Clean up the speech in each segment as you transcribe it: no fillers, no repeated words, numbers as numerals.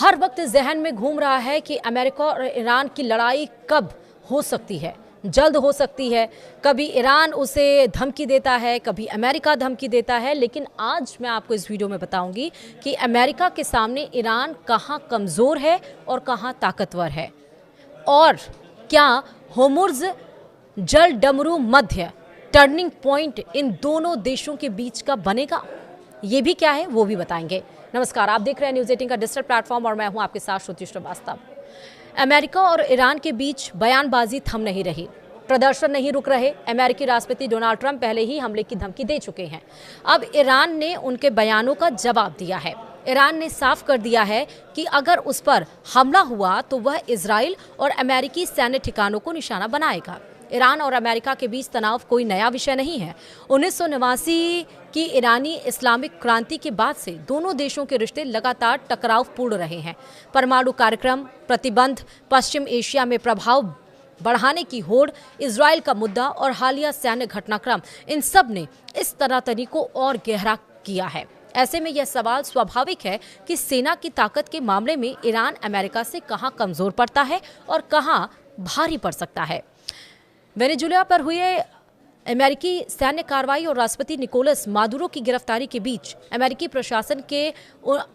हर वक्त जहन में घूम रहा है कि अमेरिका और ईरान की लड़ाई कब हो सकती है, जल्द हो सकती है। कभी ईरान उसे धमकी देता है, कभी अमेरिका धमकी देता है। लेकिन आज मैं आपको इस वीडियो में बताऊंगी कि अमेरिका के सामने ईरान कहां कमज़ोर है और कहां ताकतवर है, और क्या होर्मुज़ जल डमरू मध्य टर्निंग पॉइंट इन दोनों देशों के बीच का बनेगा। ये भी क्या है वो भी बताएंगे। नमस्कार, आप देख रहे हैं न्यूज़ 18 का डिजिटल प्लेटफॉर्म और मैं हूं आपके साथ श्रुति श्रीवास्तव। अमेरिका और ईरान के बीच बयानबाजी थम नहीं रही, प्रदर्शन नहीं रुक रहे। अमेरिकी राष्ट्रपति डोनाल्ड ट्रंप पहले ही हमले की धमकी दे चुके हैं। अब ईरान ने उनके बयानों का जवाब दिया है। ईरान ने साफ कर दिया है कि अगर उस पर हमला हुआ तो वह इजराइल और अमेरिकी सैन्य ठिकानों को निशाना बनाएगा। ईरान और अमेरिका के बीच तनाव कोई नया विषय नहीं है। 1989 की ईरानी इस्लामिक क्रांति के बाद से दोनों देशों के रिश्ते लगातार टकरावपूर्ण रहे हैं। परमाणु कार्यक्रम, प्रतिबंध, पश्चिम एशिया में प्रभाव बढ़ाने की होड़, इजराइल का मुद्दा और हालिया सैन्य घटनाक्रम, इन सब ने इस तनातनी को और गहरा किया है। ऐसे में यह सवाल स्वाभाविक है कि सेना की ताकत के मामले में ईरान अमेरिका से कहां कमजोर पड़ता है और कहां भारी पड़ सकता है। वेनेजुएला पर हुए अमेरिकी सैन्य कार्रवाई और राष्ट्रपति निकोलस मादुरो की गिरफ्तारी के बीच अमेरिकी प्रशासन के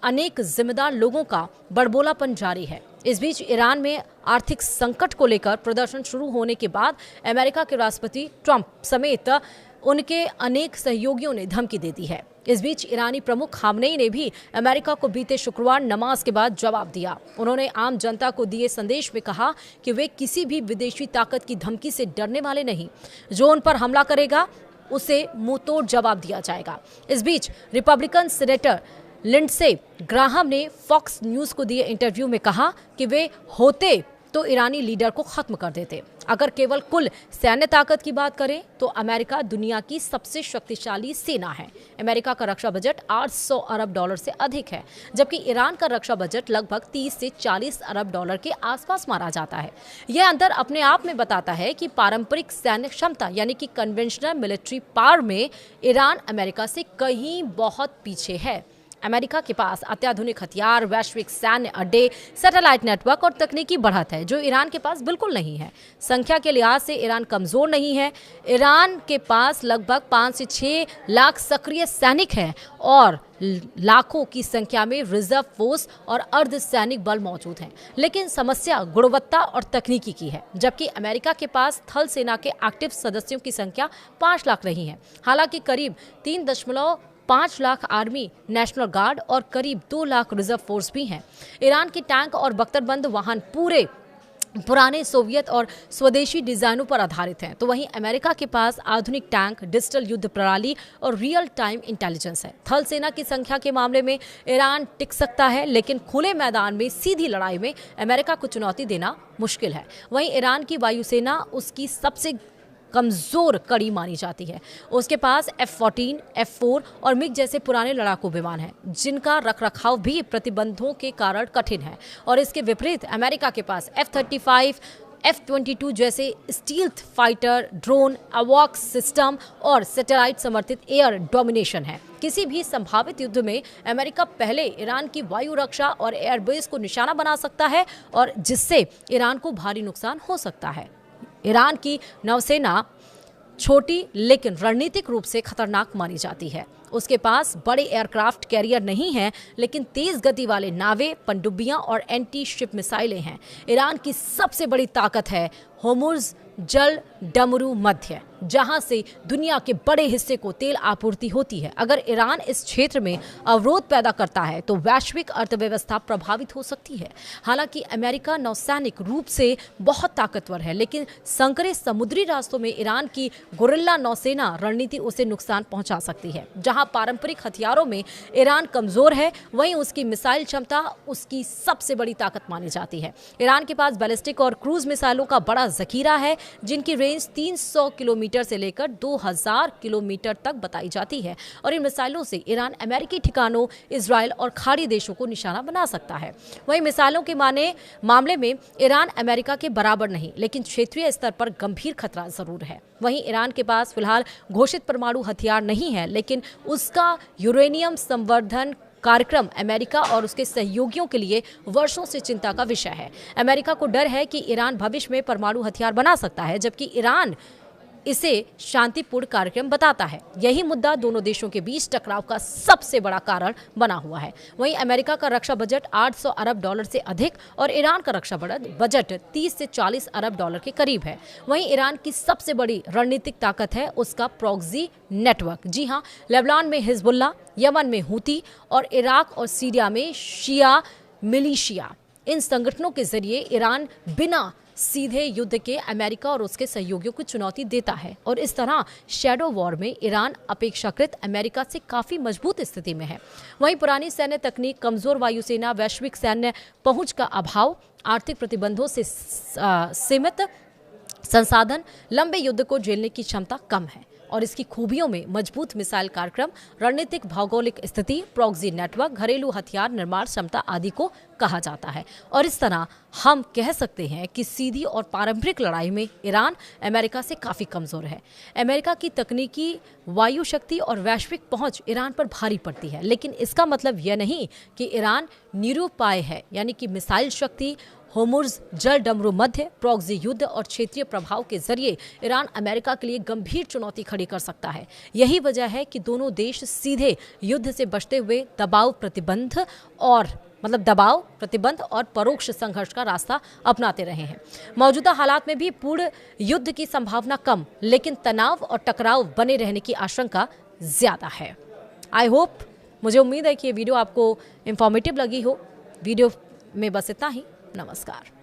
अनेक जिम्मेदार लोगों का बड़बोलापन जारी है। इस बीच ईरान में आर्थिक संकट को लेकर प्रदर्शन शुरू होने के बाद अमेरिका के राष्ट्रपति ट्रंप समेत उनके अनेक सहयोगियों ने धमकी दे दी है। इस बीच ईरानी प्रमुख खामनेई ने भी अमेरिका को बीते शुक्रवार नमाज के बाद जवाब दिया। उन्होंने आम जनता को दिए संदेश में कहा कि वे किसी भी विदेशी ताकत की धमकी से डरने वाले नहीं। जो उन पर हमला करेगा उसे मुंहतोड़ जवाब दिया जाएगा। इस बीच रिपब्लिकन सीनेटर लिंडसे ग्राहम ने फॉक्स न्यूज को दिए इंटरव्यू में कहा कि वे होते तो ईरानी लीडर को खत्म कर देते। अगर केवल कुल सैन्य ताकत की बात करें तो अमेरिका दुनिया की सबसे शक्तिशाली सेना है। अमेरिका का रक्षा बजट 800 अरब डॉलर से अधिक है, जबकि ईरान का रक्षा बजट लगभग 30 से 40 अरब डॉलर के आसपास मारा जाता है। यह अंतर अपने आप में बताता है कि पारंपरिक सैन्य क्षमता यानी कि कन्वेंशनल मिलिट्री पावर में ईरान अमेरिका से कहीं बहुत पीछे है। अमेरिका के पास अत्याधुनिक हथियार, वैश्विक सैन्य अड्डे, सैटेलाइट नेटवर्क और तकनीकी बढ़त है जो ईरान के पास बिल्कुल नहीं है। संख्या के लिहाज से ईरान कमजोर नहीं है। ईरान के पास लगभग 5 से 6 लाख सक्रिय सैनिक हैं और लाखों की संख्या में रिजर्व फोर्स और अर्धसैनिक बल मौजूद हैं। लेकिन समस्या गुणवत्ता और तकनीकी की है, जबकि अमेरिका के पास थल सेना के एक्टिव सदस्यों की संख्या 5 लाख नहीं है। हालांकि करीब 3.5 लाख आर्मी नेशनल गार्ड और करीब 2 लाख रिजर्व फोर्स भी हैं। ईरान के टैंक और बख्तरबंद वाहन पूरे पुराने सोवियत और स्वदेशी डिजाइनों पर आधारित हैं, तो वहीं अमेरिका के पास आधुनिक टैंक, डिजिटल युद्ध प्रणाली और रियल टाइम इंटेलिजेंस है। थल सेना की संख्या के मामले में ईरान टिक सकता है, लेकिन खुले मैदान में सीधी लड़ाई में अमेरिका को चुनौती देना मुश्किल है। वहीं ईरान की वायुसेना उसकी सबसे कमजोर कड़ी मानी जाती है। उसके पास F-14, F-4 और मिग जैसे पुराने लड़ाकू विमान हैं, जिनका रखरखाव भी प्रतिबंधों के कारण कठिन है। और इसके विपरीत अमेरिका के पास F-35, F-22 जैसे स्टील्थ फाइटर, ड्रोन, अवॉक सिस्टम और सैटेलाइट समर्थित एयर डोमिनेशन है। किसी भी संभावित युद्ध में अमेरिका पहले ईरान की वायु रक्षा और एयरबेस को निशाना बना सकता है, और जिससे ईरान को भारी नुकसान हो सकता है। ईरान की नौसेना छोटी लेकिन रणनीतिक रूप से खतरनाक मानी जाती है। उसके पास बड़े एयरक्राफ्ट कैरियर नहीं हैं, लेकिन तेज गति वाले नावें, पनडुब्बियां और एंटी शिप मिसाइलें हैं। ईरान की सबसे बड़ी ताकत है होर्मुज़ जल डमरू मध्य, जहां से दुनिया के बड़े हिस्से को तेल आपूर्ति होती है। अगर ईरान इस क्षेत्र में अवरोध पैदा करता है तो वैश्विक अर्थव्यवस्था प्रभावित हो सकती है। हालांकि अमेरिका नौसैनिक रूप से बहुत ताकतवर है, लेकिन संकरे समुद्री रास्तों में ईरान की गुरिल्ला नौसेना रणनीति उसे नुकसान पहुंचा सकती है। जहां पारंपरिक हथियारों में ईरान कमजोर है, वहीं उसकी मिसाइल क्षमता उसकी सबसे बड़ी ताकत मानी जाती है। ईरान के पास बैलिस्टिक और क्रूज मिसाइलों का बड़ा जखीरा है, जिनकी रेंज 300 किलोमीटर से लेकर 2000 किलोमीटर तक बताई जाती है, और इन मिसाइलों से ईरान अमेरिकी ठिकानों, इजराइल और खाड़ी देशों को निशाना बना सकता है। वहीं मिसाइलों के मामले में ईरान अमेरिका के बराबर नहीं, लेकिन क्षेत्रीय स्तर पर गंभीर खतरा जरूर है। वहीं ईरान के पास फिलहाल घोषित परमाणु हथियार नहीं है, लेकिन उसका यूरेनियम संवर्धन कार्यक्रम अमेरिका और उसके सहयोगियों के लिए वर्षों से चिंता का विषय है। अमेरिका को डर है कि ईरान भविष्य में परमाणु हथियार बना सकता है, जबकि ईरान इसे शांतिपूर्ण कार्यक्रम बताता है। यही मुद्दा दोनों देशों के बीच टकराव का सबसे बड़ा कारण बना हुआ है। वहीं अमेरिका का रक्षा बजट 800 अरब डॉलर से अधिक और ईरान का रक्षा बजट 30 से 40 अरब डॉलर के करीब है। वहीं ईरान की सबसे बड़ी रणनीतिक ताकत है उसका प्रॉक्सी नेटवर्क। जी हां, लेबनान में हिजबुल्ला, यमन में हूती और इराक और सीरिया में शिया मिलिशिया, इन संगठनों के जरिए ईरान बिना सीधे युद्ध के अमेरिका और उसके सहयोगियों को चुनौती देता है और इस तरह शैडो वॉर में ईरान अपेक्षाकृत अमेरिका से काफी मजबूत स्थिति में है। वहीं पुरानी सैन्य तकनीक, कमजोर वायुसेना, वैश्विक सैन्य पहुंच का अभाव, आर्थिक प्रतिबंधों से सीमित संसाधन, लंबे युद्ध को झेलने की क्षमता कम है और इसकी खूबियों में मजबूत मिसाइल कार्यक्रम, रणनीतिक भौगोलिक स्थिति, प्रॉक्सी नेटवर्क, घरेलू हथियार निर्माण क्षमता आदि को कहा जाता है। और इस तरह हम कह सकते हैं कि सीधी और पारंपरिक लड़ाई में ईरान अमेरिका से काफ़ी कमज़ोर है। अमेरिका की तकनीकी, वायु शक्ति और वैश्विक पहुंच ईरान पर भारी पड़ती है, लेकिन इसका मतलब यह नहीं कि ईरान निरुपाय है, यानी कि मिसाइल शक्ति, होर्मुज़ जल डमरू मध्य, प्रॉक्सी युद्ध और क्षेत्रीय प्रभाव के जरिए ईरान अमेरिका के लिए गंभीर चुनौती खड़ी कर सकता है। यही वजह है कि दोनों देश सीधे युद्ध से बचते हुए दबाव प्रतिबंध और परोक्ष संघर्ष का रास्ता अपनाते रहे हैं। मौजूदा हालात में भी पूर्ण युद्ध की संभावना कम, लेकिन तनाव और टकराव बने रहने की आशंका ज्यादा है। मुझे उम्मीद है कि ये वीडियो आपको इंफॉर्मेटिव लगी हो। वीडियो में बस इतना ही। नमस्कार।